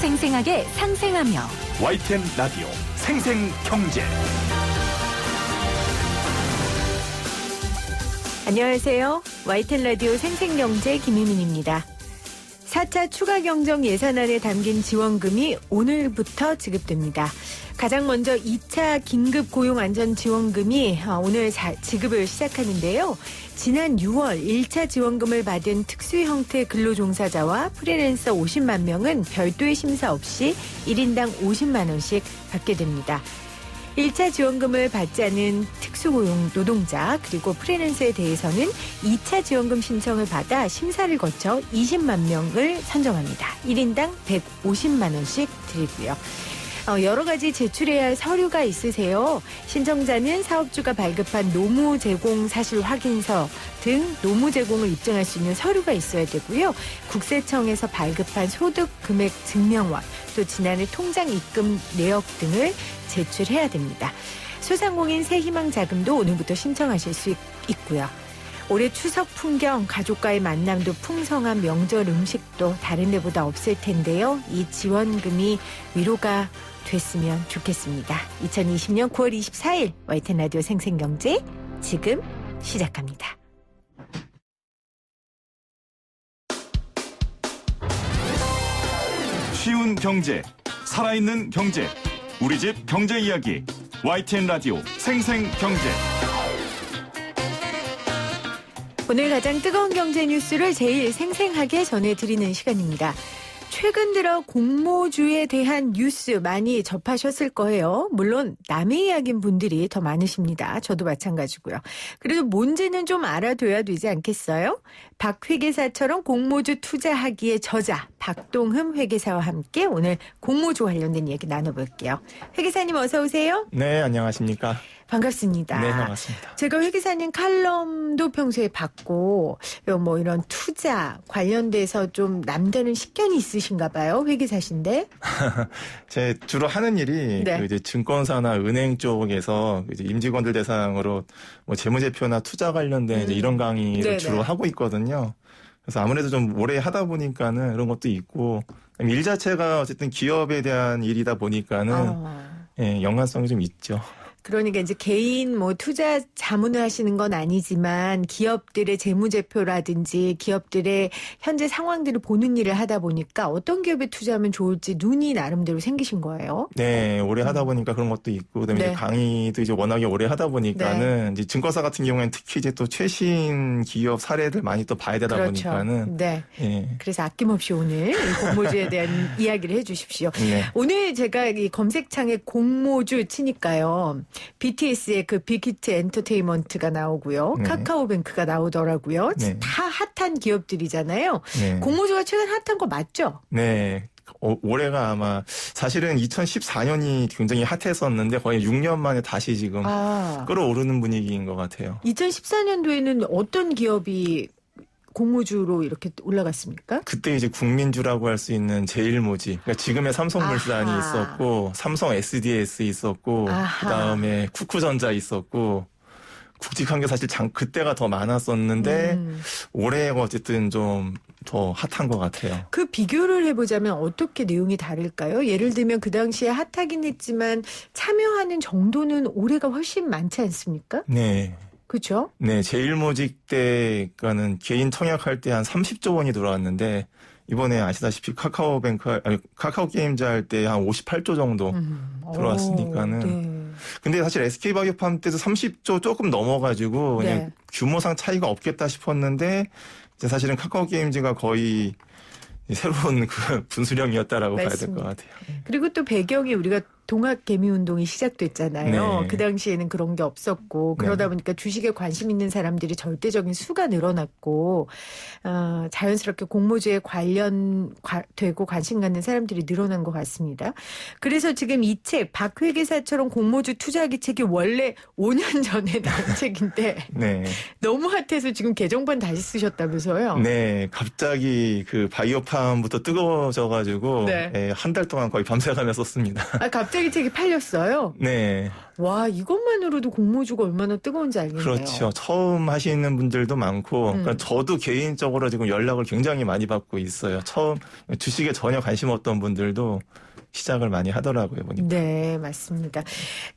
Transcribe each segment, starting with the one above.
생생하게 상생하며 YTN 라디오 생생경제. 안녕하세요. YTN 라디오 생생경제 김희민입니다. 4차 추가 경정 예산안에 담긴 지원금이 오늘부터 지급됩니다. 가장 먼저 2차 긴급 고용안전지원금이 오늘 지급을 시작하는데요. 지난 6월 1차 지원금을 받은 특수 형태 근로종사자와 프리랜서 50만 명은 별도의 심사 없이 1인당 50만 원씩 받게 됩니다. 1차 지원금을 받지 않은 특수고용 노동자 그리고 프리랜서에 대해서는 2차 지원금 신청을 받아 심사를 거쳐 20만 명을 선정합니다. 1인당 150만 원씩 드리고요. 여러 가지 제출해야 할 서류가 있으세요. 신청자는 사업주가 발급한 노무 제공 사실 확인서 등 노무 제공을 입증할 수 있는 서류가 있어야 되고요. 국세청에서 발급한 소득 금액 증명원, 또 지난해 통장 입금 내역 등을 제출해야 됩니다. 소상공인 새희망 자금도 오늘부터 신청하실 수 있고요. 올해 추석 풍경, 가족과의 만남도 풍성한 명절 음식도 다른 데보다 없을 텐데요. 이 지원금이 위로가 됐으면 좋겠습니다. 2020년 9월 24일 YTN 라디오 생생경제 지금 시작합니다. 쉬운 경제, 살아있는 경제, 우리 집 경제 이야기 YTN 라디오 생생경제. 오늘 가장 뜨거운 경제 뉴스를 제일 생생하게 전해드리는 시간입니다. 최근 들어 공모주에 대한 뉴스 많이 접하셨을 거예요. 물론 남의 이야기인 분들이 더 많으십니다. 저도 마찬가지고요. 그래도 뭔지는 좀 알아둬야 되지 않겠어요? 박 회계사처럼 공모주 투자하기의 저자 박동흠 회계사와 함께 오늘 공모주 관련된 얘기 나눠볼게요. 회계사님 어서 오세요. 네, 안녕하십니까. 반갑습니다. 네, 반갑습니다. 제가 회계사님 칼럼도 평소에 받고 뭐 이런 투자 관련돼서 좀 남다른 식견이 있으신가 봐요. 회계사신데. 제 주로 하는 일이 네. 이제 증권사나 은행 쪽에서 이제 임직원들 대상으로 뭐 재무제표나 투자 관련된 이제 이런 강의를 네네. 주로 하고 있거든요. 그래서 아무래도 좀 오래 하다 보니까는 그런 것도 있고 일 자체가 어쨌든 기업에 대한 일이다 보니까는 예, 연관성이 좀 있죠. 그러니까 이제 개인 뭐 투자 자문을 하시는 건 아니지만 기업들의 재무제표라든지 기업들의 현재 상황들을 보는 일을 하다 보니까 어떤 기업에 투자하면 좋을지 눈이 나름대로 생기신 거예요. 네, 오래 하다 보니까 그런 것도 있고, 그다음에 네. 이제 강의도 이제 워낙에 오래 하다 보니까는 이제 증권사 같은 경우에는 특히 이제 또 최신 기업 사례들 많이 또 봐야 되다 그렇죠. 보니까는 네. 예. 그래서 아낌없이 오늘 이 공모주에 대한 이야기를 해주십시오. 네. 오늘 제가 이 검색창에 공모주 치니까요. BTS의 그 빅히트 엔터테인먼트가 나오고요. 네. 카카오뱅크가 나오더라고요. 네. 다 핫한 기업들이잖아요. 네. 공모주가 최근 핫한 거 맞죠? 네. 올해가 아마 사실은 2014년이 굉장히 핫했었는데 거의 6년 만에 다시 지금 끌어오르는 분위기인 것 같아요. 2014년도에는 어떤 기업이 공모주로 이렇게 올라갔습니까? 그때 이제 국민주라고 할 수 있는 제일모지. 그러니까 지금의 삼성물산이 아하. 있었고, 삼성 SDS 있었고, 아하. 그다음에 쿠쿠전자 있었고, 굵직한 게 사실 그때가 더 많았었는데, 올해가 어쨌든 좀 더 핫한 것 같아요. 그 비교를 해보자면 어떻게 내용이 다를까요? 예를 들면 그 당시에 핫하긴 했지만 참여하는 정도는 올해가 훨씬 많지 않습니까? 네. 그렇죠? 네, 제일모직 때가는 개인 청약할 때 한 30조 원이 들어왔는데 이번에 아시다시피 카카오 게임즈 할 때 한 58조 정도 들어왔으니까는. 네. 근데 사실 SK바이오팜 때도 30조 조금 넘어가지고 그냥 네. 규모상 차이가 없겠다 싶었는데 이제 사실은 카카오 게임즈가 거의 새로운 그 분수령이었다라고 봐야 될 것 같아요. 그리고 또 배경이 우리가 동학개미운동이 시작됐잖아요. 네. 그 당시에는 그런 게 없었고 그러다 네. 보니까 주식에 관심 있는 사람들이 절대적인 수가 늘어났고 자연스럽게 공모주에 관련되고 관심 갖는 사람들이 늘어난 것 같습니다. 그래서 지금 이 책 박 회계사처럼 공모주 투자하기 책이 원래 5년 전에 나온 책인데 네. 너무 핫해서 지금 개정판 다시 쓰셨다면서요? 네, 갑자기 그 바이오팜부터 뜨거워져가지고 네. 한 달 동안 거의 밤새가며 썼습니다. 갑자기 갑자기 책이 팔렸어요. 네. 와, 이것만으로도 공모주가 얼마나 뜨거운지 알겠네요. 그렇죠. 처음 하시는 분들도 많고, 그러니까 저도 개인적으로 지금 연락을 굉장히 많이 받고 있어요. 처음 주식에 전혀 관심 없던 분들도 시작을 많이 하더라고요, 보니까. 네, 맞습니다.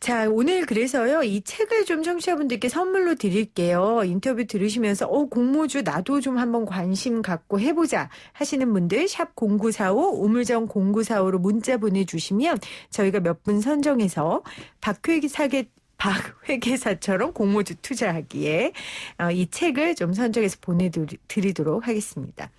자, 오늘 그래서요, 이 책을 좀 청취자분들께 선물로 드릴게요. 인터뷰 들으시면서, 공모주 나도 좀 한번 관심 갖고 해보자 하시는 분들, 샵 0945, 우물정 0945로 문자 보내주시면 저희가 몇 분 선정해서 박회계사처럼 공모주 투자하기에 이 책을 좀 선정해서 보내드리도록 하겠습니다.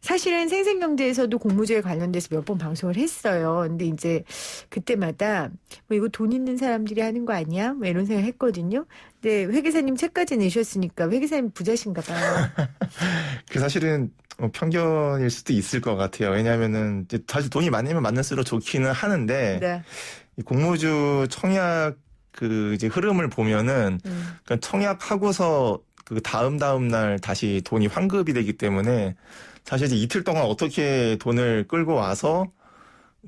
사실은 생생경제에서도 공모주에 관련돼서 몇 번 방송을 했어요. 근데 이제 그때마다 뭐 이거 돈 있는 사람들이 하는 거 아니야? 뭐 이런 생각 했거든요. 근데 회계사님 책까지 내셨으니까 회계사님 부자신가 봐요. 그 사실은 편견일 수도 있을 것 같아요. 왜냐하면은 이제 사실 돈이 많으면 많을수록 좋기는 하는데 네. 이 공모주 청약 그 이제 흐름을 보면은 그러니까 청약하고서 그 다음 날 다시 돈이 환급이 되기 때문에 사실 이제 이틀 동안 어떻게 돈을 끌고 와서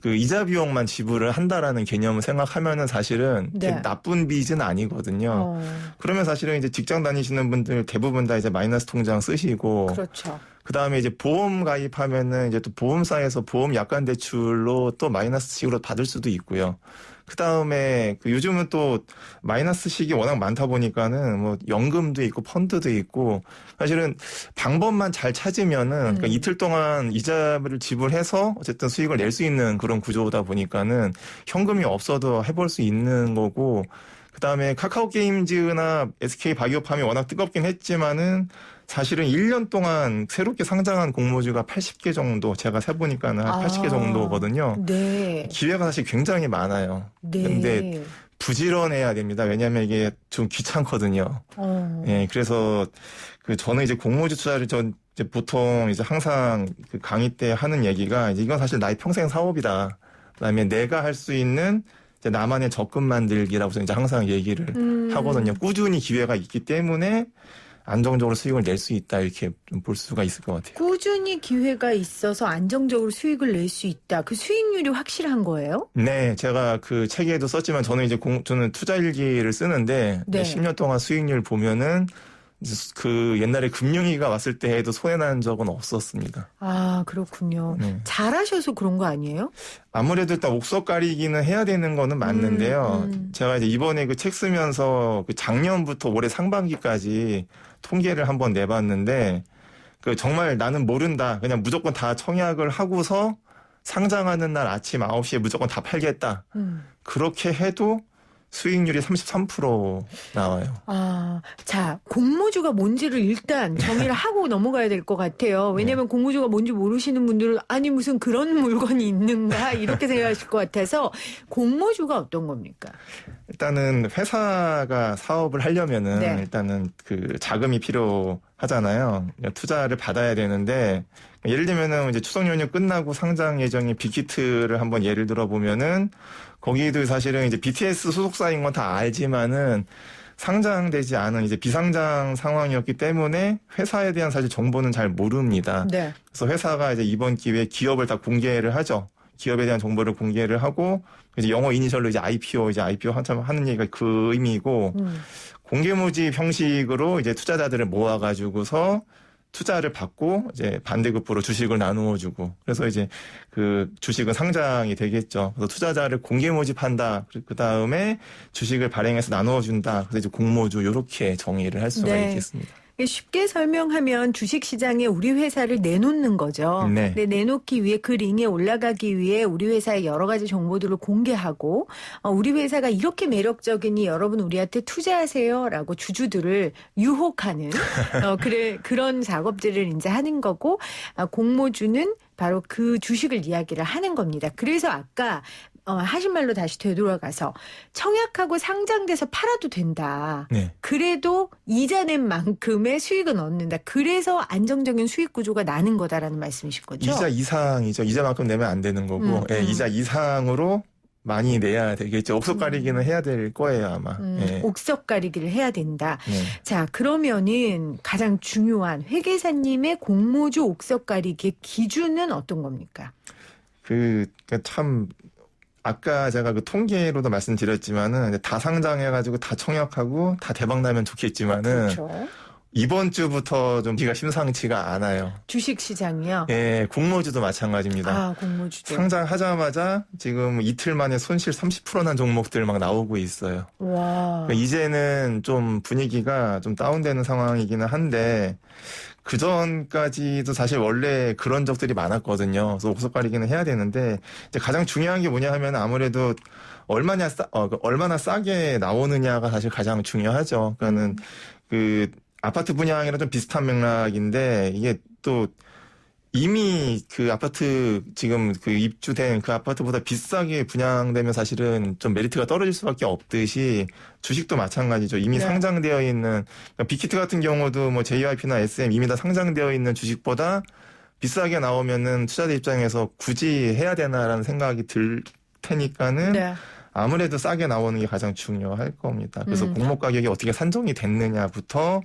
그 이자 비용만 지불을 한다라는 개념을 생각하면은 사실은 네. 나쁜 빚은 아니거든요. 그러면 사실은 이제 직장 다니시는 분들 대부분 다 이제 마이너스 통장 쓰시고 그렇죠. 그 다음에 이제 보험 가입하면은 이제 또 보험사에서 보험 약관 대출로 또 마이너스식으로 받을 수도 있고요. 그 다음에 요즘은 또 마이너스식이 워낙 많다 보니까는 뭐 연금도 있고 펀드도 있고 사실은 방법만 잘 찾으면은 그러니까 이틀 동안 이자를 지불해서 어쨌든 수익을 낼 수 있는 그런 구조다 보니까는 현금이 없어도 해볼 수 있는 거고 그다음에 카카오게임즈나 SK바이오팜이 워낙 뜨겁긴 했지만은 사실은 1년 동안 새롭게 상장한 공모주가 80개 정도 제가 세보니까는 한 80개 정도거든요. 네. 기회가 사실 굉장히 많아요. 네. 근데 부지런해야 됩니다. 왜냐하면 이게 좀 귀찮거든요. 예, 그래서 저는 이제 공모주 투자를 이제 보통 이제 항상 그 강의 때 하는 얘기가 이제 이건 사실 나의 평생 사업이다. 그다음에 내가 할 수 있는 이제 나만의 적금 만들기라고 이제 항상 얘기를 하거든요. 꾸준히 기회가 있기 때문에 안정적으로 수익을 낼 수 있다 이렇게 좀 볼 수가 있을 것 같아요. 꾸준히 기회가 있어서 안정적으로 수익을 낼 수 있다. 그 수익률이 확실한 거예요? 네, 제가 그 책에도 썼지만 저는 이제 저는 투자 일기를 쓰는데 네. 10년 동안 수익률 보면은 그 옛날에 금융위기가 왔을 때 해도 손해난 적은 없었습니다. 아, 그렇군요. 네. 잘하셔서 그런 거 아니에요? 아무래도 일단 옥석 가리기는 해야 되는 거는 맞는데요. 제가 이제 이번에 그 책 쓰면서 그 작년부터 올해 상반기까지 통계를 한번 내봤는데 그 정말 나는 모른다. 그냥 무조건 다 청약을 하고서 상장하는 날 아침 9시에 무조건 다 팔겠다. 그렇게 해도 수익률이 33% 나와요. 아, 자, 공모주가 뭔지를 일단 정의를 하고 넘어가야 될 것 같아요. 왜냐하면 공모주가 뭔지 모르시는 분들은 아니 무슨 그런 물건이 있는가 이렇게 생각하실 것 같아서 공모주가 어떤 겁니까? 일단은 회사가 사업을 하려면은 네. 일단은 그 자금이 필요하잖아요. 투자를 받아야 되는데 예를 들면은 이제 추석 연휴 끝나고 상장 예정인 빅히트를 한번 예를 들어 보면은 거기도 사실은 이제 BTS 소속사인 건 다 알지만은 상장되지 않은 이제 비상장 상황이었기 때문에 회사에 대한 사실 정보는 잘 모릅니다. 네. 그래서 회사가 이제 이번 기회에 기업을 다 공개를 하죠. 기업에 대한 정보를 공개를 하고 이제 영어 이니셜로 이제 IPO 한참 하는 얘기가 그 의미이고 공개 모집 형식으로 이제 투자자들을 모아가지고서 투자를 받고 이제 반대급부로 주식을 나누어 주고 그래서 이제 그 주식은 상장이 되겠죠. 그래서 투자자를 공개 모집한다. 그 다음에 주식을 발행해서 나누어 준다. 그래서 이제 공모주 이렇게 정의를 할 수가 네. 있겠습니다. 쉽게 설명하면 주식시장에 우리 회사를 내놓는 거죠. 네. 근데 내놓기 위해 그 링에 올라가기 위해 우리 회사의 여러 가지 정보들을 공개하고 우리 회사가 이렇게 매력적이니 여러분 우리한테 투자하세요라고 주주들을 유혹하는 그런 작업들을 이제 하는 거고 공모주는 바로 그 주식을 이야기를 하는 겁니다. 그래서 아까 하신 말로 다시 되돌아가서 청약하고 상장돼서 팔아도 된다. 네. 그래도 이자 낸 만큼의 수익은 얻는다. 그래서 안정적인 수익 구조가 나는 거다라는 말씀이신 거죠? 이자 이상이죠. 이자만큼 내면 안 되는 거고 예, 이자 이상으로 많이 내야 되겠죠. 옥석 가리기는 해야 될 거예요 아마. 예. 옥석 가리기를 해야 된다. 네. 자, 그러면은 가장 중요한 회계사님의 공모주 옥석 가리기의 기준은 어떤 겁니까? 참 아까 제가 그 통계로도 말씀드렸지만은 다 상장해가지고 다 청약하고 다 대박 나면 좋겠지만은 그렇죠. 이번 주부터 좀 기가 심상치가 않아요. 주식 시장이요. 예, 공모주도 마찬가지입니다. 아, 공모주죠. 상장하자마자 지금 이틀 만에 손실 30% 난 종목들 막 나오고 있어요. 와. 그러니까 이제는 좀 분위기가 좀 다운되는 상황이기는 한데 그 전까지도 사실 원래 그런 적들이 많았거든요. 그래서 옥석가리기는 해야 되는데 이제 가장 중요한 게 뭐냐 하면 아무래도 얼마나 싸게 나오느냐가 사실 가장 중요하죠. 그러니까는 그 아파트 분양이랑 좀 비슷한 맥락인데 이게 또 이미 그 아파트 지금 그 입주된 그 아파트보다 비싸게 분양되면 사실은 좀 메리트가 떨어질 수밖에 없듯이 주식도 마찬가지죠. 이미 네. 상장되어 있는 그러니까 빅히트 같은 경우도 뭐 JYP나 SM 이미 다 상장되어 있는 주식보다 비싸게 나오면은 투자자 입장에서 굳이 해야 되나라는 생각이 들 테니까는 네. 아무래도 싸게 나오는 게 가장 중요할 겁니다. 그래서 공모 가격이 어떻게 산정이 됐느냐부터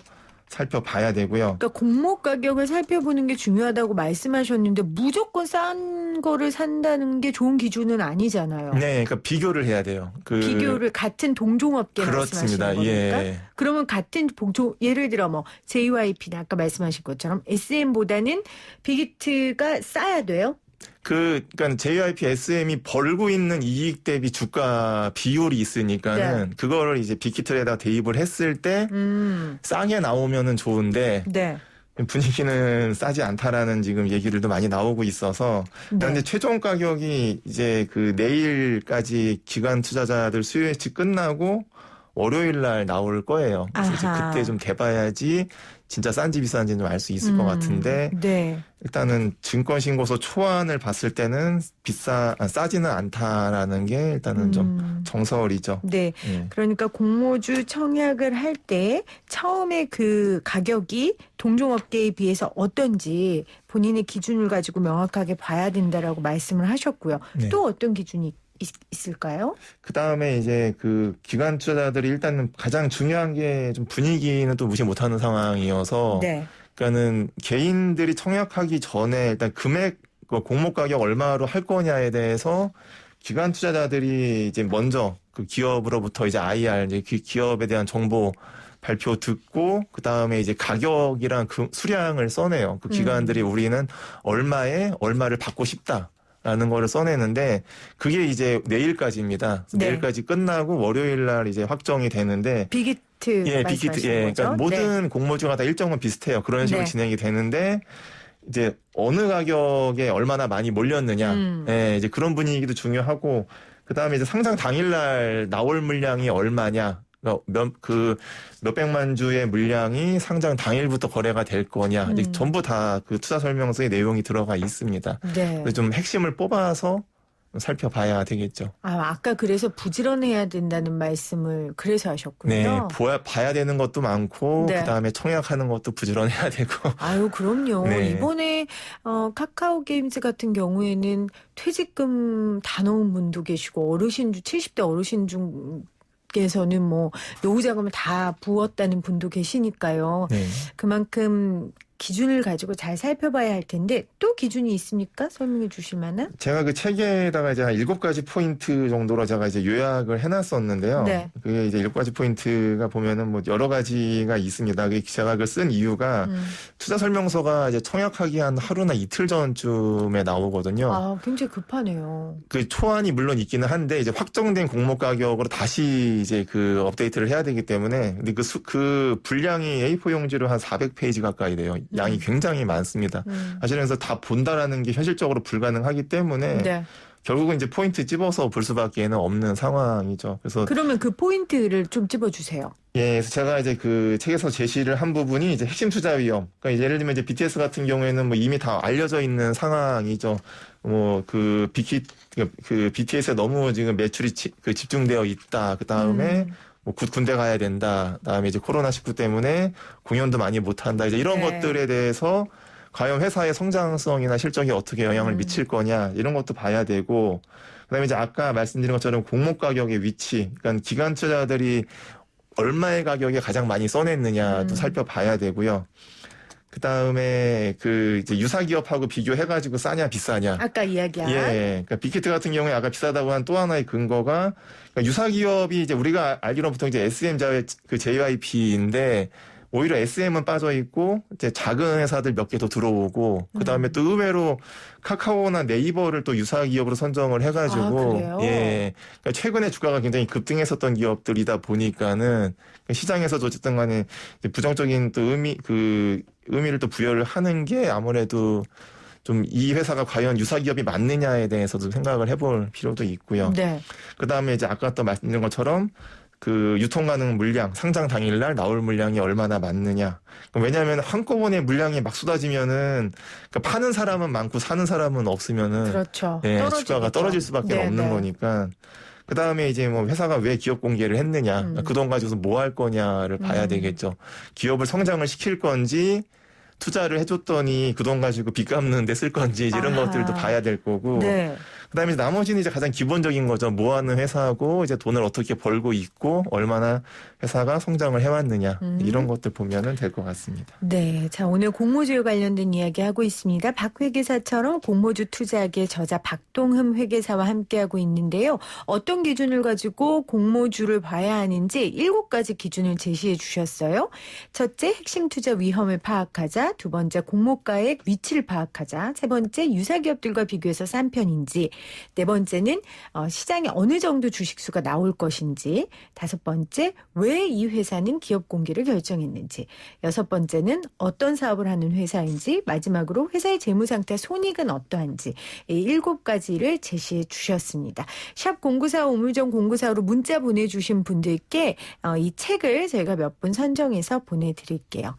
살펴봐야 되고요. 그러니까 공모 가격을 살펴보는 게 중요하다고 말씀하셨는데 무조건 싼 거를 산다는 게 좋은 기준은 아니잖아요. 네, 그러니까 비교를 해야 돼요. 비교를 같은 동종업계 말씀하시는 그렇습니다. 겁니까? 예. 그러면 같은 예를 들어 뭐 JYP나 아까 말씀하신 것처럼 SM보다는 빅히트가 싸야 돼요? 그러니까 JYP SM이 벌고 있는 이익 대비 주가 비율이 있으니까는 그거를 이제 빅히트에다 대입을 했을 때 싸게 나오면은 좋은데 네. 분위기는 싸지 않다라는 지금 얘기들도 많이 나오고 있어서 그런데 최종 가격이 이제 그 내일까지 기관 투자자들 수요 예측 끝나고 월요일 날 나올 거예요. 그래서 이제 그때 좀 돼봐야지 진짜 싼지 비싼지는 좀 알 수 있을 것 같은데 네. 일단은 증권신고서 초안을 봤을 때는 싸지는 않다라는 게 일단은 좀 정설이죠. 네. 그러니까 공모주 청약을 할 때 처음에 그 가격이 동종업계에 비해서 어떤지 본인의 기준을 가지고 명확하게 봐야 된다라고 말씀을 하셨고요. 네. 또 어떤 기준이 있을까요? 그 다음에 이제 그 기관 투자자들이 일단은 가장 중요한 게 좀 분위기는 또 무시 못하는 상황이어서 네. 그러니까는 개인들이 청약하기 전에 일단 금액 공모 가격 얼마로 할 거냐에 대해서 기관 투자자들이 이제 먼저 그 기업으로부터 이제 IR 이제 그 기업에 대한 정보 발표 듣고 그 다음에 이제 가격이랑 그 수량을 써내요. 그 기관들이 우리는 얼마를 받고 싶다. 라는 거를 써내는데 그게 이제 내일까지입니다. 네. 내일까지 끝나고 월요일 날 이제 확정이 되는데 빅히트 빅히트 그러니까 모든 공모주가 다 일정은 비슷해요. 그런 식으로 진행이 되는데 이제 어느 가격에 얼마나 많이 몰렸느냐, 이제 그런 분위기도 중요하고 그 다음에 이제 상장 당일 날 나올 물량이 얼마냐. 몇백만 주의 물량이 상장 당일부터 거래가 될 거냐. 이제 전부 다 그 투자 설명서에 내용이 들어가 있습니다. 네. 좀 핵심을 뽑아서 살펴봐야 되겠죠. 아까 그래서 부지런해야 된다는 말씀을 그래서 하셨군요. 네, 봐야 되는 것도 많고 네. 그다음에 청약하는 것도 부지런해야 되고. 아유, 그럼요. 네. 이번에 카카오 게임즈 같은 경우에는 퇴직금 다 넣은 분도 계시고 70대 어르신 중에서는 뭐 노후 자금을 다 부었다는 분도 계시니까요. 네. 그만큼 기준을 가지고 잘 살펴봐야 할 텐데 또 기준이 있습니까? 설명해 주실 만한? 제가 그 책에다가 이제 한 7가지 포인트 정도로 제가 이제 요약을 해놨었는데요. 네. 그게 이제 7가지 포인트가 보면은 뭐 여러 가지가 있습니다. 제가 그걸 쓴 이유가 투자 설명서가 이제 청약하기 한 하루나 이틀 전쯤에 나오거든요. 아, 굉장히 급하네요. 그 초안이 물론 있기는 한데 이제 확정된 공모 가격으로 다시 이제 그 업데이트를 해야 되기 때문에 근데 그 분량이 A4 용지로 한 400페이지 가까이 돼요. 양이 굉장히 많습니다. 사실은 그래서 다 본다라는 게 현실적으로 불가능하기 때문에 네. 결국은 이제 포인트 찝어서 볼 수밖에는 없는 상황이죠. 그래서 그러면 그 포인트를 좀 찝어주세요. 예, 그래서 제가 이제 그 책에서 제시를 한 부분이 이제 핵심 투자 위험. 그러니까 예를 들면 이제 BTS 같은 경우에는 뭐 이미 다 알려져 있는 상황이죠. 뭐 그 BTS에 너무 지금 매출이 집중되어 있다. 그 다음에 뭐 군대 가야 된다. 그다음에 이제 코로나19 때문에 공연도 많이 못 한다. 이제 이런 것들에 대해서 과연 회사의 성장성이나 실적에 어떻게 영향을 미칠 거냐 이런 것도 봐야 되고 그다음에 이제 아까 말씀드린 것처럼 공모 가격의 위치, 그러니까 기관 투자자들이 얼마의 가격에 가장 많이 써냈느냐도 살펴봐야 되고요. 그다음에 그 이제 유사기업하고 비교해가지고 싸냐 비싸냐. 아까 이야기한. 예. 그러니까 빅히트 같은 경우에 아까 비싸다고 한 또 하나의 근거가 그러니까 유사기업이 이제 우리가 알기로는 보통 이제 SM 그 JYP인데 오히려 SM은 빠져 있고 이제 작은 회사들 몇 개 더 들어오고 그다음에 또 의외로 카카오나 네이버를 또 유사기업으로 선정을 해가지고 그래요? 예. 그러니까 최근에 주가가 굉장히 급등했었던 기업들이다 보니까는 시장에서도 어쨌든 간에 부정적인 또 의미를 또 부여를 하는 게 아무래도 좀 이 회사가 과연 유사기업이 맞느냐에 대해서도 생각을 해볼 필요도 있고요. 네. 그다음에 이제 아까 또 말씀드린 것처럼 그 유통 가능 물량, 상장 당일날 나올 물량이 얼마나 많느냐. 왜냐하면 한꺼번에 물량이 막 쏟아지면은 그러니까 파는 사람은 많고 사는 사람은 없으면은 그렇죠. 예, 떨어지겠죠. 주가가 떨어질 수밖에 네, 없는 네. 거니까. 그다음에 이제 뭐 회사가 왜 기업 공개를 했느냐. 그 돈 가지고서 뭐 할 거냐를 봐야 되겠죠. 기업을 성장을 시킬 건지 투자를 해줬더니 그 돈 가지고 빚 갚는 데 쓸 건지 이런 아하. 것들도 봐야 될 거고. 네. 그다음에 나머지는 이제 가장 기본적인 거죠. 뭐 하는 회사고 이제 돈을 어떻게 벌고 있고 얼마나 회사가 성장을 해왔느냐 이런 것들 보면은 될 것 같습니다. 네. 자, 오늘 공모주에 관련된 이야기 하고 있습니다. 박 회계사처럼 공모주 투자하기의 저자 박동흠 회계사와 함께하고 있는데요. 어떤 기준을 가지고 공모주를 봐야 하는지 7가지 기준을 제시해 주셨어요. 첫째, 핵심 투자 위험을 파악하자. 두 번째, 공모가의 위치를 파악하자. 세 번째, 유사기업들과 비교해서 싼 편인지. 네 번째는 시장에 어느 정도 주식수가 나올 것인지. 다섯 번째, 왜 이 회사는 기업 공개를 결정했는지. 여섯 번째는 어떤 사업을 하는 회사인지. 마지막으로 회사의 재무상태 손익은 어떠한지. 이 7가지를 제시해 주셨습니다. 샵 0945 우물정 0945로 문자 보내주신 분들께 이 책을 저희가 몇 분 선정해서 보내드릴게요.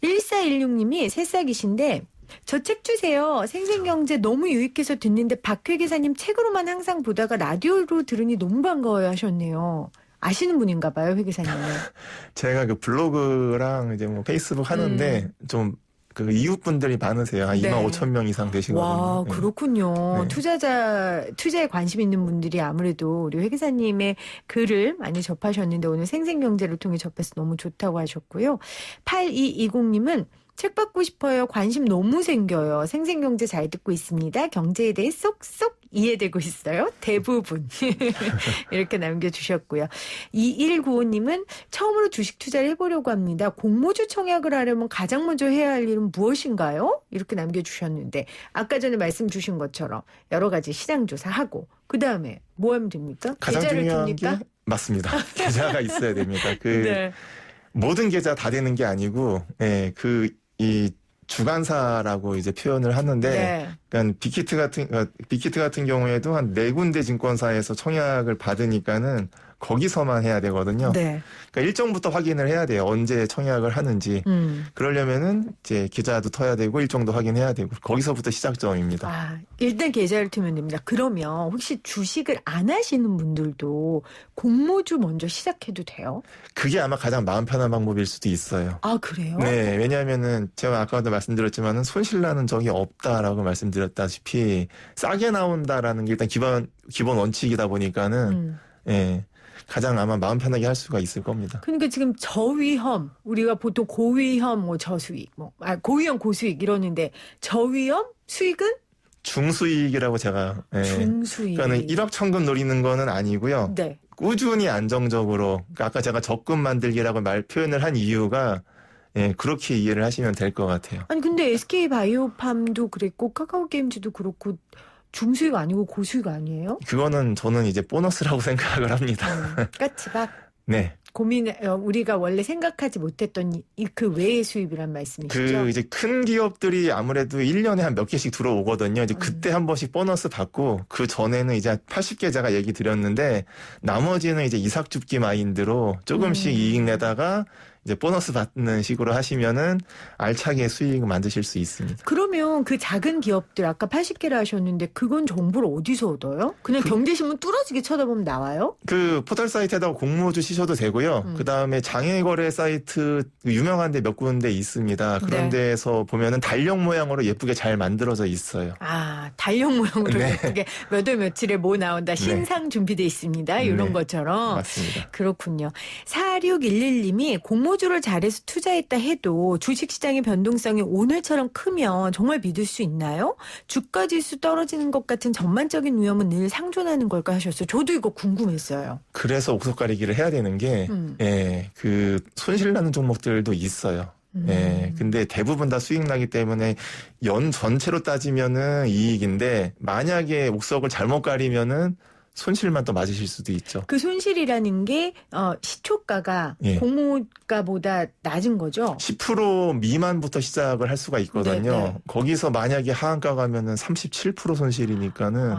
1416님이 새싹이신데 저 책 주세요. 생생경제 너무 유익해서 듣는데 박 회계사님 책으로만 항상 보다가 라디오로 들으니 너무 반가워요 하셨네요. 아시는 분인가 봐요, 회계사님은. 제가 그 블로그랑 이제 뭐 페이스북 하는데 좀 그 이웃분들이 많으세요. 한 네. 25,000명 이상 되시거든요. 와, 네. 그렇군요. 네. 투자에 관심 있는 분들이 아무래도 우리 회계사님의 글을 많이 접하셨는데 오늘 생생경제를 통해 접해서 너무 좋다고 하셨고요. 8220님은 책 받고 싶어요. 관심 너무 생겨요. 생생경제 잘 듣고 있습니다. 경제에 대해 쏙쏙 이해되고 있어요. 대부분. 이렇게 남겨주셨고요. 2195님은 처음으로 주식 투자를 해보려고 합니다. 공모주 청약을 하려면 가장 먼저 해야 할 일은 무엇인가요? 이렇게 남겨주셨는데 아까 전에 말씀 주신 것처럼 여러 가지 시장 조사하고 그 다음에 뭐 하면 됩니까? 가장 계좌를 중요한 줍니까? 게 맞습니다. 계좌가 있어야 됩니다. 네. 모든 계좌 다 되는 게 아니고 이 주관사라고 이제 표현을 하는데 네. 그러니까 빅히트 같은 경우에도 한 4군데 증권사에서 청약을 받으니까는 거기서만 해야 되거든요. 네. 그러니까 일정부터 확인을 해야 돼요. 언제 청약을 하는지. 그러려면은 이제 계좌도 터야 되고 일정도 확인해야 되고 거기서부터 시작점입니다. 아, 일단 계좌를 트면 됩니다. 그러면 혹시 주식을 안 하시는 분들도 공모주 먼저 시작해도 돼요? 그게 아마 가장 마음 편한 방법일 수도 있어요. 아, 그래요? 네, 왜냐하면은 제가 아까도 말씀드렸지만은 손실나는 적이 없다라고 말씀드렸다시피 싸게 나온다라는 게 일단 기본 원칙이다 보니까는 예. 가장 아마 마음 편하게 할 수가 있을 겁니다. 그러니까 지금 저위험, 우리가 보통 고위험, 뭐 저수익, 고위험, 고수익 이러는데 저위험, 수익은 중수익이라고 제가 중수익. 그러니까는 1억 천금 노리는 거는 아니고요. 네. 꾸준히 안정적으로 그러니까 아까 제가 적금 만들기라고 표현을 한 이유가 그렇게 이해를 하시면 될 것 같아요. 아니 근데 SK 바이오팜도 그랬고 카카오 게임즈도 그렇고 중수익 아니고 고수익 아니에요? 그거는 저는 이제 보너스라고 생각을 합니다. 까치박. 네. 우리가 원래 생각하지 못했던 그 외의 수입이란 말씀이시죠? 이제 큰 기업들이 아무래도 1년에 한 몇 개씩 들어오거든요. 이제 그때 한 번씩 보너스 받고 그 전에는 이제 80계좌가 얘기 드렸는데 나머지는 이제 이삭줍기 마인드로 조금씩 이익 내다가 이제 보너스 받는 식으로 하시면은 알차게 수익을 만드실 수 있습니다. 그러면 그 작은 기업들 아까 80개를 하셨는데 그건 정보를 어디서 얻어요? 그냥 경제신문 뚫어지게 쳐다보면 나와요? 그 포털 사이트에다가 공모주 치셔도 되고요. 그 다음에 장외거래 사이트 유명한 데 몇 군데 있습니다. 그런 네. 데서 보면은 달력 모양으로 예쁘게 잘 만들어져 있어요. 아, 달력 모양으로 네. 예쁘게 몇 월 며칠에 뭐 나온다. 신상 준비돼 있습니다. 이런 네. 것처럼. 맞습니다. 그렇군요. 4611님이 공모 공모주를 잘해서 투자했다 해도 주식시장의 변동성이 오늘처럼 크면 정말 믿을 수 있나요? 주가지수 떨어지는 것 같은 전반적인 위험은 늘 상존하는 걸까 하셨어요. 저도 이거 궁금했어요. 그래서 옥석 가리기를 해야 되는 게, 그 손실나는 종목들도 있어요. 근데 대부분 다 수익 나기 때문에 연 전체로 따지면은 이익인데 만약에 옥석을 잘못 가리면은 손실만 또 맞으실 수도 있죠. 그 손실이라는 게 시초가가 예. 공모가보다 낮은 거죠? 10% 미만부터 시작을 할 수가 있거든요. 네네. 거기서 만약에 하한가 가면은 37% 손실이니까는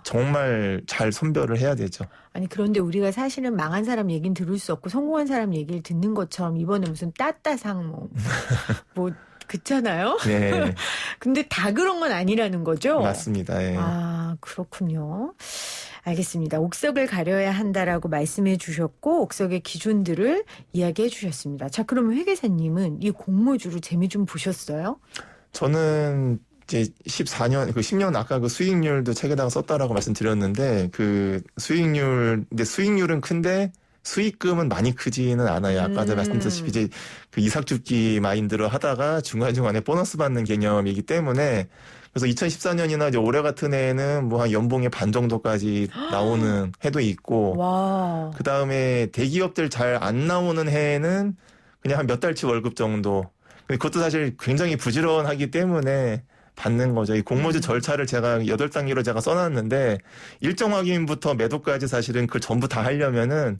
정말 잘 선별을 해야 되죠. 아니 그런데 우리가 사실은 망한 사람 얘기는 들을 수 없고 성공한 사람 얘기를 듣는 것처럼 이번에 무슨 따따상 뭐 그렇잖아요. 네, 근데 다 그런 건 아니라는 거죠? 맞습니다. 예. 아 그렇군요. 알겠습니다. 옥석을 가려야 한다라고 말씀해 주셨고 옥석의 기준들을 이야기해 주셨습니다. 자 그러면 회계사님은 이 공모주를 재미 좀 보셨어요? 저는 이제 14년, 10년 아까 그 수익률도 책에다가 썼다라고 말씀드렸는데 그 근데 수익률은 큰데 수익금은 많이 크지는 않아요. 아까도 말씀드렸다시피 이제 그 이삭줍기 마인드로 하다가 중간중간에 보너스 받는 개념이기 때문에 그래서 2014년이나 이제 올해 같은 해에는 뭐 한 연봉의 반 정도까지 나오는 해도 있고 와. 그 다음에 대기업들 잘 안 나오는 해에는 그냥 한 몇 달치 월급 정도. 근데 그것도 사실 굉장히 부지런하기 때문에 받는 거죠. 이 공모주 절차를 제가 8단계로 제가 써놨는데 일정 확인부터 매도까지 사실은 그걸 전부 다 하려면은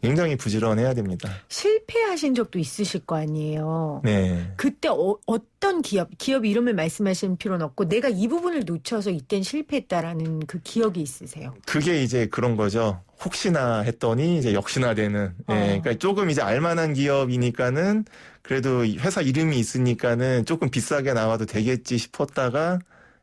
굉장히 부지런해야 됩니다. 실패하신 적도 있으실 거 아니에요. 네. 그때 어떤 기업 이름을 말씀하시는 필요는 없고 내가 이 부분을 놓쳐서 이땐 실패했다라는 그 기억이 있으세요? 그게 이제 그런 거죠. 혹시나 했더니 이제 역시나 되는. 예. 그러니까 조금 이제 알만한 기업이니까는 그래도 회사 이름이 있으니까는 조금 비싸게 나와도 되겠지 싶었다가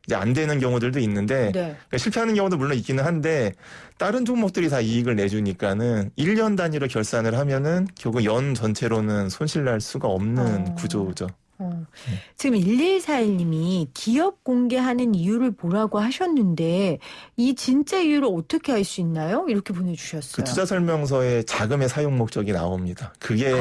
이제 안 되는 경우들도 있는데 네. 그러니까 실패하는 경우도 물론 있기는 한데 다른 종목들이 다 이익을 내주니까는 1년 단위로 결산을 하면은 결국 연 전체로는 손실 날 수가 없는 구조죠. 지금 1141님이 기업 공개하는 이유를 보라고 하셨는데 이 진짜 이유를 어떻게 알 수 있나요? 이렇게 보내주셨어요. 그 투자 설명서에 자금의 사용 목적이 나옵니다. 그게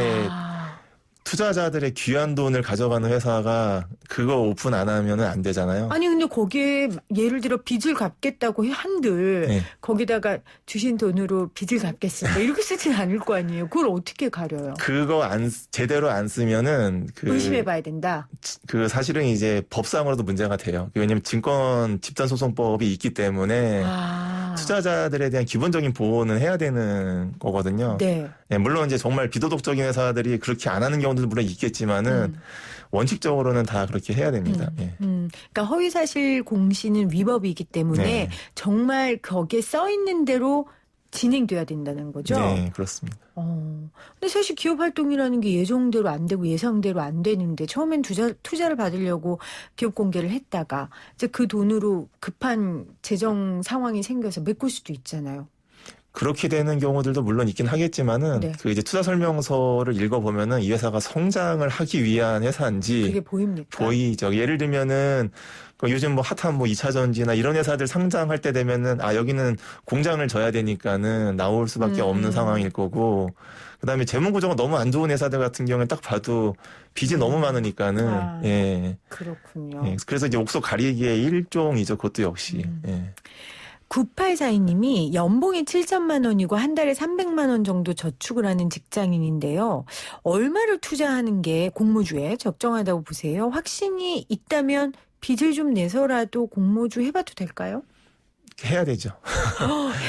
투자자들의 귀한 돈을 가져가는 회사가 그거 오픈 안 하면은 안 되잖아요. 아니 근데 거기에 예를 들어 빚을 갚겠다고 한들 네. 거기다가 주신 돈으로 빚을 갚겠습니다. 이렇게 쓰진 않을 거 아니에요. 그걸 어떻게 가려요? 그거 제대로 안 쓰면은 의심해봐야 된다. 그 사실은 이제 법상으로도 문제가 돼요. 왜냐하면 증권 집단소송법이 있기 때문에 투자자들에 대한 기본적인 보호는 해야 되는 거거든요. 네. 네, 물론 이제 정말 비도덕적인 회사들이 그렇게 안 하는 경우도 물론 있겠지만은 원칙적으로는 다 그렇게 해야 됩니다. 예. 그러니까 허위사실 공시는 위법이기 때문에 네. 정말 거기에 써 있는 대로 진행돼야 된다는 거죠. 네, 그렇습니다. 근데 사실 기업 활동이라는 게 예정대로 안 되고 예상대로 안 되는데 처음엔 투자를 받으려고 기업 공개를 했다가 이제 그 돈으로 급한 재정 상황이 생겨서 메꿀 수도 있잖아요. 그렇게 되는 경우들도 물론 있긴 하겠지만은 네. 그 이제 투자 설명서를 읽어보면은 이 회사가 성장을 하기 위한 회사인지 그게 보입니까? 보이죠. 예를 들면은 요즘 뭐 핫한 뭐 2차 전지나 이런 회사들 상장할 때 되면은 여기는 공장을 져야 되니까는 나올 수밖에 없는 상황일 거고 그다음에 재무 구조가 너무 안 좋은 회사들 같은 경우는 딱 봐도 빚이 너무 많으니까는 예. 그렇군요. 예. 그래서 이제 옥석 가리기의 일종이죠. 그것도 역시. 예. 9842님이 연봉이 7천만 원이고 한 달에 300만 원 정도 저축을 하는 직장인인데요. 얼마를 투자하는 게 공모주에 적정하다고 보세요? 확신이 있다면 빚을 좀 내서라도 공모주 해봐도 될까요? 해야 되죠.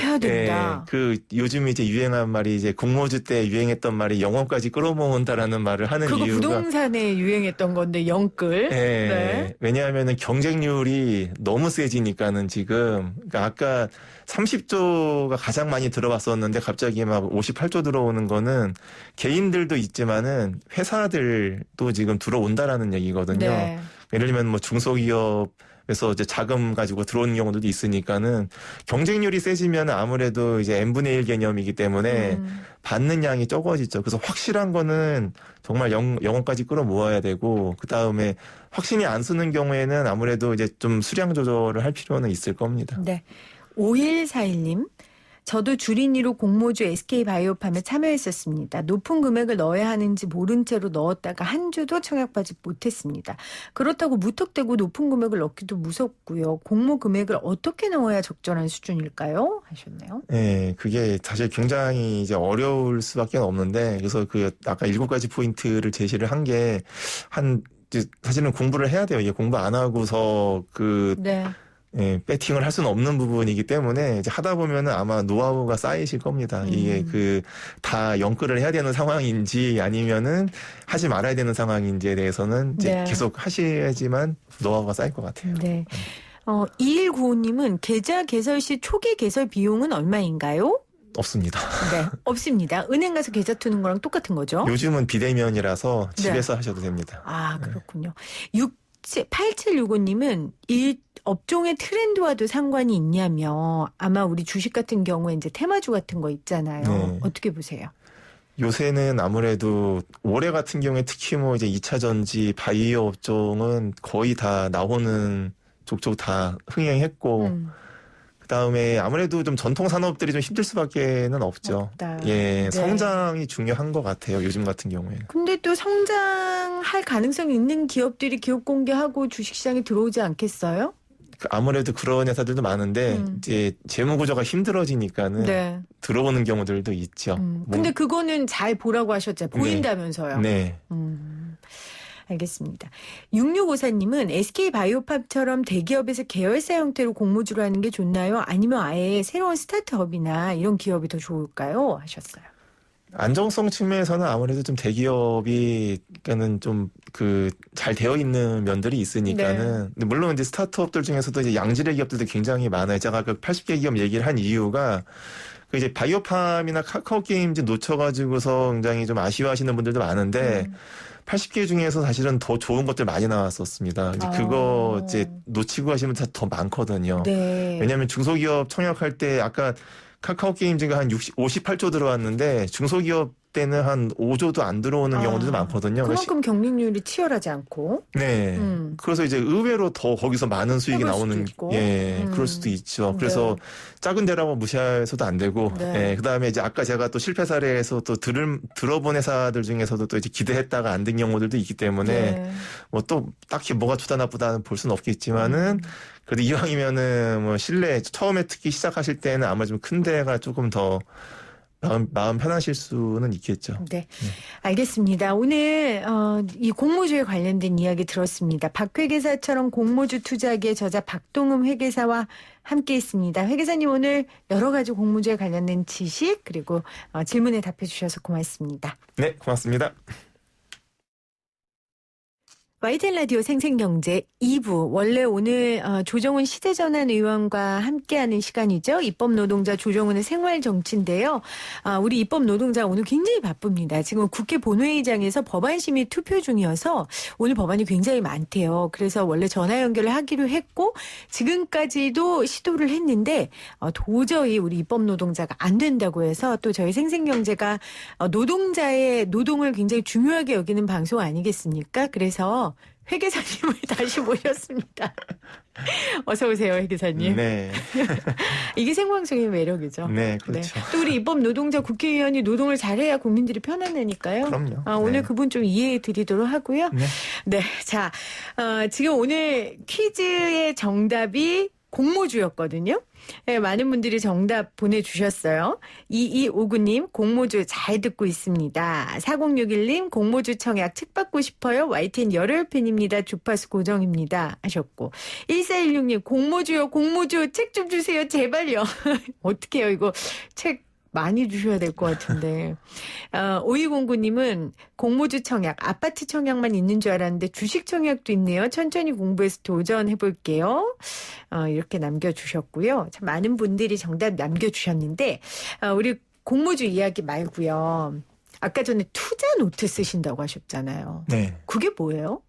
해야 된다. 그 요즘 이제 유행한 말이 이제 공모주 때 유행했던 말이 영혼까지 끌어모은다라는 말을 하는 그거 이유가 부동산에 유행했던 건데 영끌. 네. 왜냐하면은 경쟁률이 너무 세지니까는 지금 그러니까 아까 30조가 가장 많이 들어왔었는데 갑자기 막 58조 들어오는 거는 개인들도 있지만은 회사들도 지금 들어온다라는 얘기거든요. 네. 예를 들면 뭐 중소기업 그래서 이제 자금 가지고 들어오는 경우도 있으니까는 경쟁률이 세지면 아무래도 이제 n분의 1 개념이기 때문에 받는 양이 적어지죠. 그래서 확실한 거는 정말 영혼까지 끌어모아야 되고 그 다음에 확신이 안 쓰는 경우에는 아무래도 이제 좀 수량 조절을 할 필요는 있을 겁니다. 네. 5141님. 저도 주린이로 공모주 SK바이오팜에 참여했었습니다. 높은 금액을 넣어야 하는지 모른 채로 넣었다가 한 주도 청약받지 못했습니다. 그렇다고 무턱대고 높은 금액을 넣기도 무섭고요. 공모 금액을 어떻게 넣어야 적절한 수준일까요? 하셨네요. 네, 그게 사실 굉장히 이제 어려울 수밖에 없는데, 그래서 그 아까 7가지 포인트를 제시를 한 게 사실은 공부를 해야 돼요. 이게 공부 안 하고서 네. 배팅을 할 수는 없는 부분이기 때문에 이제 하다 보면은 아마 노하우가 쌓이실 겁니다. 이게 다 연끌을 해야 되는 상황인지 아니면은 하지 말아야 되는 상황인지에 대해서는 이제 네. 계속 하셔야지만 노하우가 쌓일 것 같아요. 네. 2195님은 계좌 개설 시 초기 개설 비용은 얼마인가요? 없습니다. 네, 없습니다. 은행 가서 계좌 투는 거랑 똑같은 거죠? 요즘은 비대면이라서 네. 집에서 하셔도 됩니다. 아, 그렇군요. 8765님은 업종의 트렌드와도 상관이 있냐며 아마 우리 주식 같은 경우에 이제 테마주 같은 거 있잖아요. 네. 어떻게 보세요? 요새는 아무래도 올해 같은 경우에 특히 뭐 이제 2차 전지, 바이오 업종은 거의 다 나오는 족족 다 흥행했고, 그다음에 아무래도 좀 전통 산업들이 좀 힘들 수밖에는 없죠. 없다. 예, 네. 성장이 중요한 것 같아요. 요즘 같은 경우에. 근데 또 성장할 가능성이 있는 기업들이 기업 공개하고 주식시장에 들어오지 않겠어요? 아무래도 그런 회사들도 많은데 이제 재무 구조가 힘들어지니까는 네. 들어오는 경우들도 있죠. 근데 그거는 잘 보라고 하셨잖아요. 보인다면서요. 네. 알겠습니다. 6654님은 SK바이오팜처럼 대기업에서 계열사 형태로 공모주를 하는 게 좋나요? 아니면 아예 새로운 스타트업이나 이런 기업이 더 좋을까요? 하셨어요. 안정성 측면에서는 아무래도 좀 대기업이 그러니까는 좀 잘 되어 있는 면들이 있으니까는 네. 근데 물론 이제 스타트업들 중에서도 이제 양질의 기업들도 굉장히 많아요. 제가 아까 80개 기업 얘기를 한 이유가 그 이제 바이오팜이나 카카오 게임즈 놓쳐가지고서 굉장히 좀 아쉬워하시는 분들도 많은데 80개 중에서 사실은 더 좋은 것들 많이 나왔었습니다. 이제 그거 이제 놓치고 하시면 더 많거든요. 네. 왜냐하면 중소기업 청약할 때 아까 카카오 게임즈가 한 58조 들어왔는데 중소기업 때는 한 5조도 안 들어오는 경우들도 많거든요. 그만큼 경쟁률이 치열하지 않고. 네. 그래서 이제 의외로 더 거기서 많은 수익이 해볼 수도 나오는 있고. 그럴 수도 있죠. 그래서 작은 데라고 무시해서도 안 되고 네. 그다음에 이제 아까 제가 또 실패 사례에서 또 들어본 회사들 중에서도 또 이제 기대했다가 안 된 경우들도 있기 때문에 네. 뭐 또 딱히 뭐가 좋다 나쁘다는 볼 수는 없겠지만은 그래도 이왕이면은 뭐 실내 처음에 특히 시작하실 때는 아마 좀 큰 데가 조금 더 마음 편하실 수는 있겠죠. 네. 알겠습니다. 오늘 이 공모주에 관련된 이야기 들었습니다. 박 회계사처럼 공모주 투자기의 저자 박동흠 회계사와 함께 있습니다. 회계사님 오늘 여러 가지 공모주에 관련된 지식 그리고 질문에 답해 주셔서 고맙습니다. 네, 고맙습니다. YTN 라디오 생생경제 2부 원래 오늘 조정훈 시대전환 의원과 함께하는 시간이죠. 입법노동자 조정훈의 생활정치인데요. 우리 입법노동자 오늘 굉장히 바쁩니다. 지금 국회 본회의장에서 법안심의 투표 중이어서 오늘 법안이 굉장히 많대요. 그래서 원래 전화 연결을 하기로 했고 지금까지도 시도를 했는데 도저히 우리 입법노동자가 안 된다고 해서 또 저희 생생경제가 노동자의 노동을 굉장히 중요하게 여기는 방송 아니겠습니까? 그래서 회계사님을 다시 모셨습니다. 어서 오세요, 회계사님. 네. 이게 생방송의 매력이죠. 네, 그렇죠. 또 우리 입법 노동자 국회의원이 노동을 잘해야 국민들이 편안하니까요. 그럼요. 오늘 네. 그분 좀 이해해 드리도록 하고요. 네. 네, 자, 지금 오늘 퀴즈의 정답이 공모주였거든요. 네, 많은 분들이 정답 보내주셨어요. 2259님 공모주 잘 듣고 있습니다. 4061님 공모주 청약 책 받고 싶어요. YTN 열혈 팬입니다. 주파수 고정입니다. 하셨고 1416님 공모주요 공모주 책 좀 주세요. 제발요. 어떻게 해요 이거 책 많이 주셔야 될 것 같은데. 5209님은 공모주 청약, 아파트 청약만 있는 줄 알았는데 주식 청약도 있네요. 천천히 공부해서 도전해볼게요. 이렇게 남겨주셨고요. 참 많은 분들이 정답 남겨주셨는데 우리 공모주 이야기 말고요. 아까 전에 투자 노트 쓰신다고 하셨잖아요. 네. 그게 뭐예요?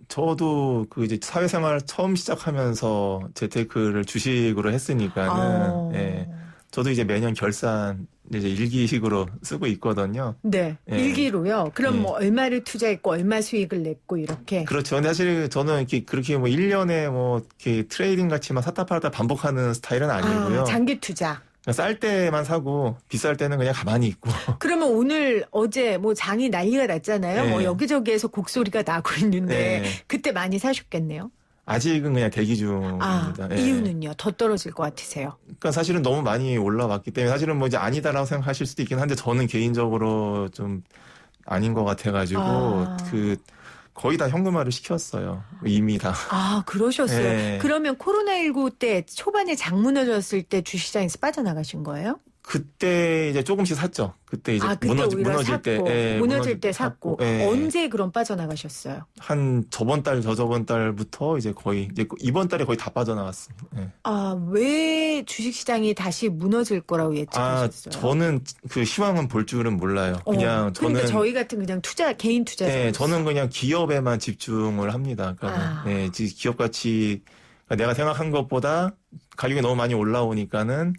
저도 이제 사회생활 처음 시작하면서 재테크를 주식으로 했으니까는, 예. 저도 이제 매년 결산 이제 일기식으로 쓰고 있거든요. 네. 예. 일기로요. 그럼 예. 뭐 얼마를 투자했고 얼마 수익을 냈고 이렇게. 그렇죠. 근데 사실 저는 그렇게 뭐 1년에 뭐 이렇게 트레이딩 같이 막 샀다 팔았다 반복하는 스타일은 아니고요. 장기 투자. 쌀 때만 사고 비쌀 때는 그냥 가만히 있고. 그러면 오늘 어제 뭐 장이 난리가 났잖아요. 네. 뭐 여기저기에서 곡소리가 나고 있는데 네. 그때 많이 사셨겠네요. 아직은 그냥 대기 중입니다. 예. 이유는요? 더 떨어질 것 같으세요? 그러니까 사실은 너무 많이 올라왔기 때문에 사실은 뭐 이제 아니다라고 생각하실 수도 있긴 한데 저는 개인적으로 좀 아닌 것 같아가지고 그 거의 다 현금화를 시켰어요. 이미 다. 그러셨어요. 네. 그러면 코로나19 때 초반에 장 무너졌을 때 주식시장에서 빠져나가신 거예요? 그때 이제 조금씩 샀죠. 그때 이제 그때 오히려 무너질 때, 샀고, 예, 무너질 때 샀고. 예. 언제 그럼 빠져나가셨어요? 한 저번 달, 저저번 달부터 이제 거의 이제 이번 달에 거의 다 빠져나갔습니다. 예. 왜 주식시장이 다시 무너질 거라고 예측하셨어요? 저는 그 시황은 볼 줄은 몰라요. 그냥 저는 그러니까 저희 같은 그냥 개인 투자자. 네, 저는 그냥 기업에만 집중을 합니다. 그러니까 네, 기업 가치 내가 생각한 것보다 가격이 너무 많이 올라오니까는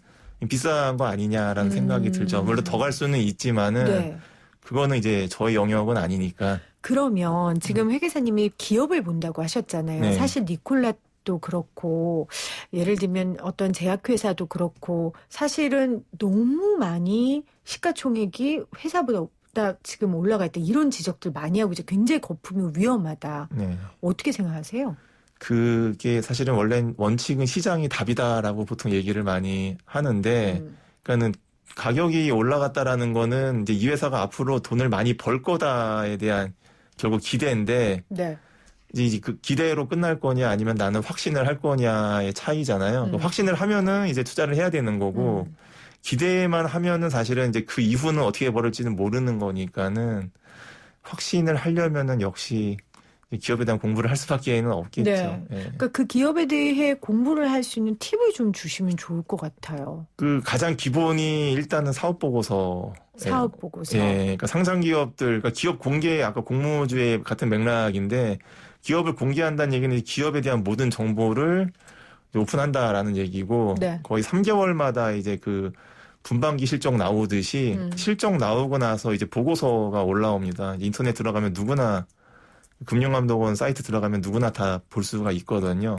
비싼 거 아니냐라는 생각이 들죠. 물론 더 갈 수는 있지만은 네. 그거는 이제 저희 영역은 아니니까. 그러면 지금 회계사님이 기업을 본다고 하셨잖아요. 네. 사실 니콜라도 그렇고 예를 들면 어떤 제약회사도 그렇고 사실은 너무 많이 시가총액이 회사보다 지금 올라가 있다. 이런 지적들 많이 하고 이제 굉장히 거품이 위험하다. 네. 어떻게 생각하세요? 그게 사실은 원래 원칙은 시장이 답이다라고 보통 얘기를 많이 하는데, 그러니까는 가격이 올라갔다라는 거는 이제 이 회사가 앞으로 돈을 많이 벌 거다에 대한 결국 기대인데, 네. 이제 그 기대로 끝날 거냐 아니면 나는 확신을 할 거냐의 차이잖아요. 확신을 하면은 이제 투자를 해야 되는 거고, 기대만 하면은 사실은 이제 그 이후는 어떻게 벌을지는 모르는 거니까는 확신을 하려면은 역시 기업에 대한 공부를 할 수밖에는 없겠죠. 네. 예. 그러니까 그 기업에 대해 공부를 할 수 있는 팁을 좀 주시면 좋을 것 같아요. 그 가장 기본이 일단은 사업 보고서. 사업 보고서. 예. 그러니까 상장 기업들, 그러니까 기업 공개 아까 공모주의 같은 맥락인데 기업을 공개한다는 얘기는 기업에 대한 모든 정보를 오픈한다라는 얘기고 네. 거의 3개월마다 이제 그 분반기 실적 나오듯이 실적 나오고 나서 이제 보고서가 올라옵니다. 인터넷 들어가면 누구나 금융감독원 사이트 들어가면 누구나 다 볼 수가 있거든요.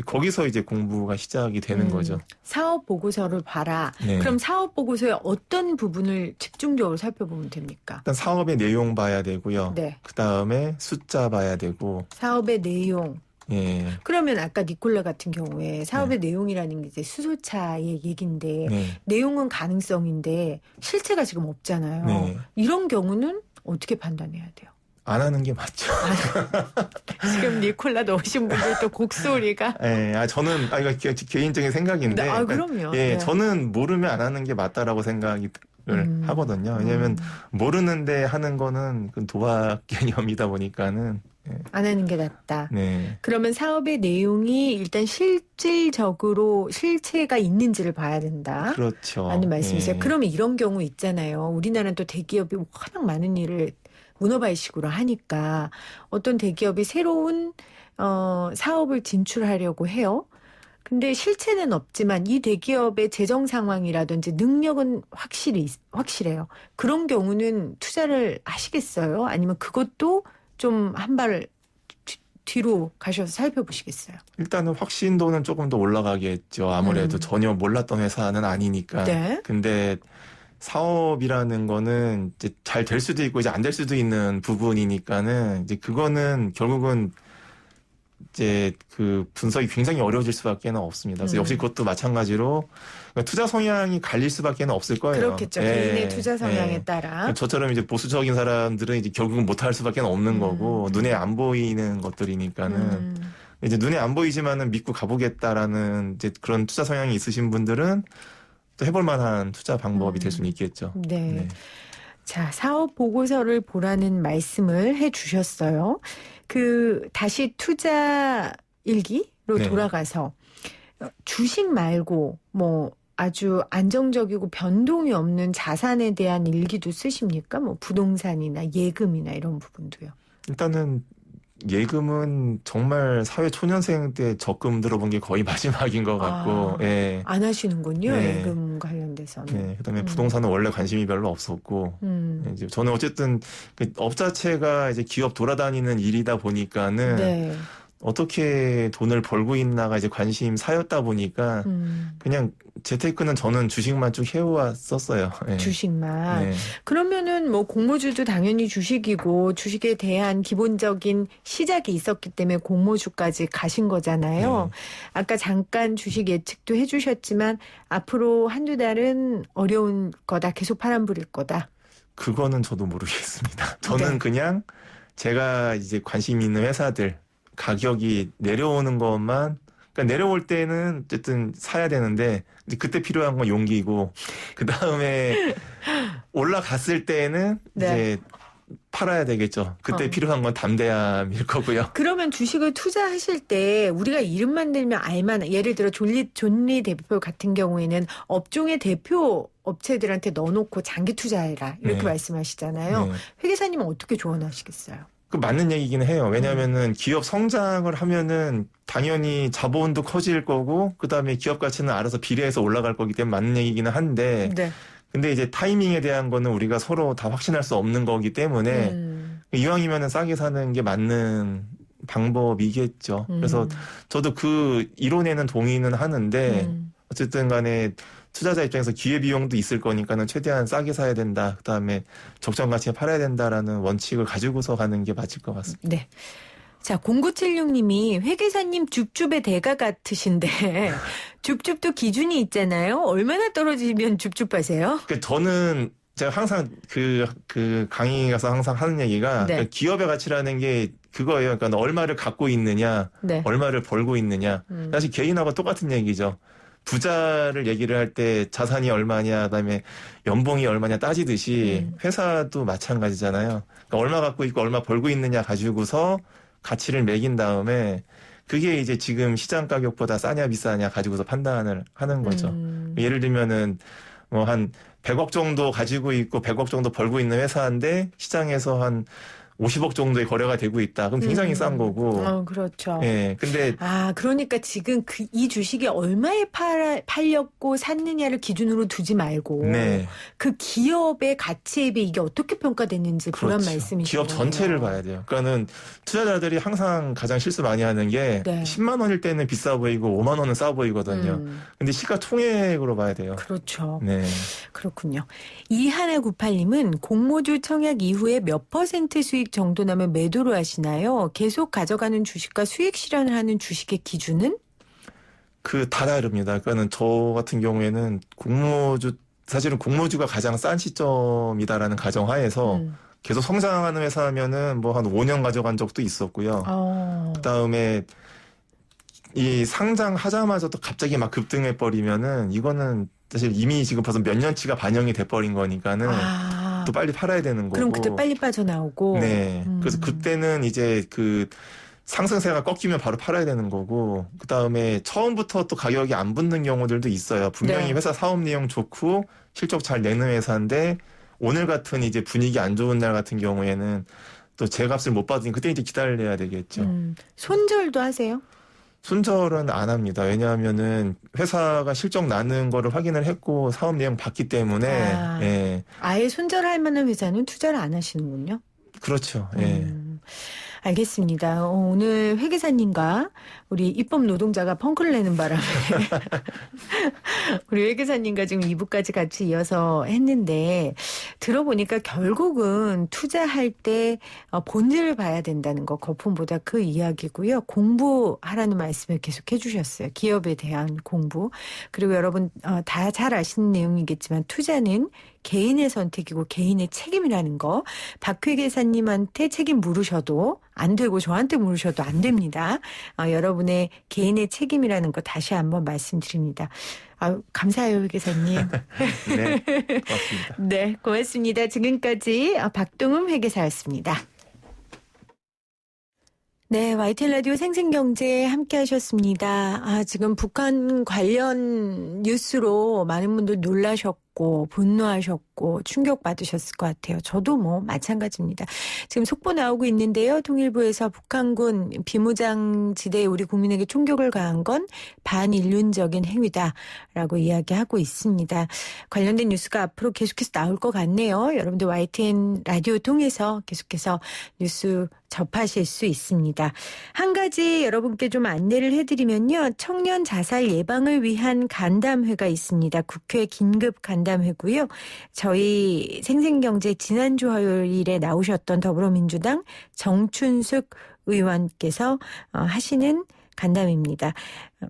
거기서 이제 공부가 시작이 되는 거죠. 사업 보고서를 봐라. 네. 그럼 사업 보고서의 어떤 부분을 집중적으로 살펴보면 됩니까? 일단 사업의 내용 봐야 되고요. 네. 그 다음에 숫자 봐야 되고. 사업의 내용. 예. 그러면 아까 니콜라 같은 경우에 사업의 내용이라는 게 이제 수소차의 얘기인데 네. 내용은 가능성인데 실체가 지금 없잖아요. 네. 이런 경우는 어떻게 판단해야 돼요? 안 하는 게 맞죠. 지금 니콜라 넣으신 분들 또 곡소리가. 예. 저는 이거 개인적인 생각인데. 네, 그럼요. 예. 네. 저는 모르면 안 하는 게 맞다라고 생각을 하거든요. 왜냐하면 모르는데 하는 거는 그 도박 개념이다 보니까는. 예. 안 하는 게 낫다. 네. 그러면 사업의 내용이 일단 실질적으로 실체가 있는지를 봐야 된다. 그렇죠. 라는 말씀이세요. 예. 그러면 이런 경우 있잖아요. 우리나라는 또 대기업이 워낙 많은 일을 문어발식으로 하니까 어떤 대기업이 새로운 사업을 진출하려고 해요. 근데 실체는 없지만 이 대기업의 재정 상황이라든지 능력은 확실해요. 그런 경우는 투자를 하시겠어요? 아니면 그것도 좀 한 발 뒤로 가셔서 살펴보시겠어요? 일단은 확신도는 조금 더 올라가겠죠. 아무래도 전혀 몰랐던 회사는 아니니까. 네. 근데 사업이라는 거는 이제 잘 될 수도 있고 이제 안 될 수도 있는 부분이니까는 이제 그거는 결국은 이제 그 분석이 굉장히 어려워질 수밖에 없습니다. 그래서 역시 그것도 마찬가지로 투자 성향이 갈릴 수밖에 없을 거예요. 그렇겠죠. 개인의 투자 성향에 따라. 저처럼 이제 보수적인 사람들은 이제 결국은 못할 수밖에 없는 거고 눈에 안 보이는 것들이니까는 이제 눈에 안 보이지만은 믿고 가보겠다라는 이제 그런 투자 성향이 있으신 분들은 또 해볼 만한 투자 방법이 될 수는 있겠죠. 네. 네. 자, 사업 보고서를 보라는 말씀을 해 주셨어요. 다시 투자 일기로 네. 돌아가서 주식 말고 뭐 아주 안정적이고 변동이 없는 자산에 대한 일기도 쓰십니까? 뭐 부동산이나 예금이나 이런 부분도요. 일단은 예금은 정말 사회 초년생 때 적금 들어본 게 거의 마지막인 것 같고, 예. 안 하시는군요. 네. 예금 관련돼서는. 네. 그다음에 부동산은 원래 관심이 별로 없었고, 이제 저는 어쨌든 그 업 자체가 이제 기업 돌아다니는 일이다 보니까는 네. 어떻게 돈을 벌고 있나가 이제 관심사였다 보니까 그냥 재테크는 저는 주식만 쭉 해왔었어요. 예. 주식만. 네. 그러면은 뭐 공모주도 당연히 주식이고 주식에 대한 기본적인 시작이 있었기 때문에 공모주까지 가신 거잖아요. 아까 잠깐 주식 예측도 해주셨지만 앞으로 한두 달은 어려운 거다. 계속 파란불일 거다. 그거는 저도 모르겠습니다. 저는 네. 그냥 제가 이제 관심 있는 회사들 가격이 내려오는 것만, 그러니까 내려올 때는 어쨌든 사야 되는데 이제 그때 필요한 건 용기고, 그 다음에 올라갔을 때는 네. 이제 팔아야 되겠죠. 그때 필요한 건 담대함일 거고요. 그러면 주식을 투자하실 때 우리가 이름만 들면 알만한, 예를 들어 존리 대표 같은 경우에는 업종의 대표 업체들한테 넣어놓고 장기 투자해라 이렇게 네. 말씀하시잖아요. 네. 회계사님은 어떻게 조언하시겠어요? 그 맞는 얘기기는 해요. 왜냐하면은 기업 성장을 하면은 당연히 자본도 커질 거고, 그 다음에 기업 가치는 알아서 비례해서 올라갈 거기 때문에 맞는 얘기기는 한데, 네. 근데 이제 타이밍에 대한 거는 우리가 서로 다 확신할 수 없는 거기 때문에 이왕이면은 싸게 사는 게 맞는 방법이겠죠. 그래서 저도 그 이론에는 동의는 하는데 어쨌든 간에 투자자 입장에서 기회비용도 있을 거니까는 최대한 싸게 사야 된다. 그다음에 적정 가치에 팔아야 된다라는 원칙을 가지고서 가는 게 맞을 것 같습니다. 네. 자, 0976님이 회계사님 줍줍의 대가 같으신데 줍줍도 기준이 있잖아요. 얼마나 떨어지면 줍줍하세요? 그 저는 제가 항상 그 강의 가서 항상 하는 얘기가 네. 기업의 가치라는 게 그거예요. 그러니까 얼마를 갖고 있느냐, 네. 얼마를 벌고 있느냐. 사실 개인하고 똑같은 얘기죠. 부자를 얘기를 할 때 자산이 얼마냐, 그다음에 연봉이 얼마냐 따지듯이 회사도 마찬가지잖아요. 그러니까 얼마 갖고 있고 얼마 벌고 있느냐 가지고서 가치를 매긴 다음에 그게 이제 지금 시장 가격보다 싸냐 비싸냐 가지고서 판단을 하는 거죠. 예를 들면은 뭐 한 100억 정도 가지고 있고 100억 정도 벌고 있는 회사인데 시장에서 한 50억 정도의 거래가 되고 있다. 그럼 굉장히 싼 거고. 그렇죠. 예. 근데 그러니까 지금 이 주식이 얼마에 팔렸고 샀느냐를 기준으로 두지 말고 네. 그 기업의 가치에 비해 이게 어떻게 평가됐는지 그런 그렇죠. 말씀이시죠. 기업 전체를 봐야 돼요. 그러니까는 투자자들이 항상 가장 실수 많이 하는 게 네. 10만 원일 때는 비싸 보이고 5만 원은 싸 보이거든요. 근데 시가총액으로 봐야 돼요. 그렇죠. 네. 그렇군요. 2198님은 공모주 청약 이후에 몇 % 수익 정도 나면 매도를 하시나요? 계속 가져가는 주식과 수익 실현을 하는 주식의 기준은? 다 다릅니다. 그러니까는 저 같은 경우에는 사실은 공모주가 가장 싼 시점이다라는 가정하에서 계속 성장하는 회사면은 뭐 한 5년 가져간 적도 있었고요. 그다음에 이 상장하자마자 또 갑자기 막 급등해 버리면은 이거는 사실 이미 지금 벌써 몇 년치가 반영이 돼 버린 거니까는 또 빨리 팔아야 되는 거고. 그럼 그때 빨리 빠져나오고. 네. 그래서 그때는 이제 그 상승세가 꺾이면 바로 팔아야 되는 거고, 그 다음에 처음부터 또 가격이 안 붙는 경우들도 있어요. 분명히 네. 회사 사업 내용 좋고 실적 잘 내는 회사인데 오늘 같은 이제 분위기 안 좋은 날 같은 경우에는 또 제 값을 못 받으니 그때 이제 기다려야 되겠죠. 손절도 하세요? 손절은 안 합니다. 왜냐하면은 회사가 실적 나는 거를 확인을 했고 사업 내용 봤기 때문에 예. 아예 손절할 만한 회사는 투자를 안 하시는군요. 그렇죠. 예. 알겠습니다. 오늘 회계사님과 우리 입법 노동자가 펑크를 내는 바람에 우리 회계사님과 지금 2부까지 같이 이어서 했는데 들어보니까 결국은 투자할 때 본질을 봐야 된다는 거 거품보다 그 이야기고요. 공부하라는 말씀을 계속 해주셨어요. 기업에 대한 공부. 그리고 여러분 다 잘 아시는 내용이겠지만 투자는 개인의 선택이고 개인의 책임이라는 거. 박 회계사님한테 책임 물으셔도 안 되고 저한테 물으셔도 안 됩니다. 여러분의 개인의 책임이라는 거 다시 한번 말씀드립니다. 감사해요, 회계사님. 네, 고맙습니다. 네, 고맙습니다. 지금까지 박동음 회계사였습니다. 네, YTN 라디오 생생경제 함께 하셨습니다. 지금 북한 관련 뉴스로 많은 분들 놀라셨고, 분노하셨고, 충격받으셨을 것 같아요. 저도 뭐, 마찬가지입니다. 지금 속보 나오고 있는데요. 통일부에서 북한군 비무장지대에 우리 국민에게 총격을 가한 건 반인륜적인 행위다라고 이야기하고 있습니다. 관련된 뉴스가 앞으로 계속해서 나올 것 같네요. 여러분들 YTN 라디오 통해서 계속해서 뉴스 접하실 수 있습니다. 한 가지 여러분께 좀 안내를 해드리면요. 청년 자살 예방을 위한 간담회가 있습니다. 국회 긴급 간담회고요. 저희 생생경제 지난주 화요일에 나오셨던 더불어민주당 정춘숙 의원께서 하시는 간담회입니다.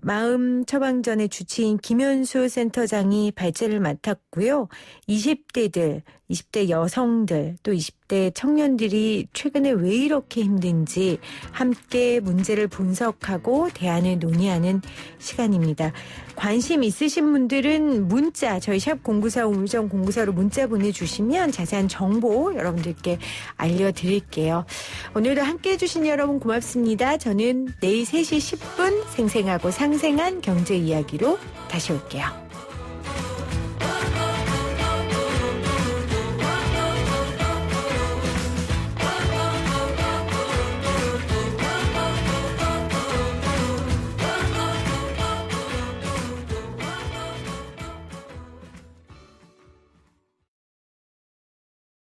마음 처방전의 주치인 김현수 센터장이 발제를 맡았고요. 20대들, 20대 여성들, 또 20대 청년들이 최근에 왜 이렇게 힘든지 함께 문제를 분석하고 대안을 논의하는 시간입니다. 관심 있으신 분들은 문자, 저희 샵 094 우물정 094로 문자 보내주시면 자세한 정보 여러분들께 알려드릴게요. 오늘도 함께해 주신 여러분 고맙습니다. 저는 내일 3시 10분 생생하고 상생한 경제 이야기로 다시 올게요.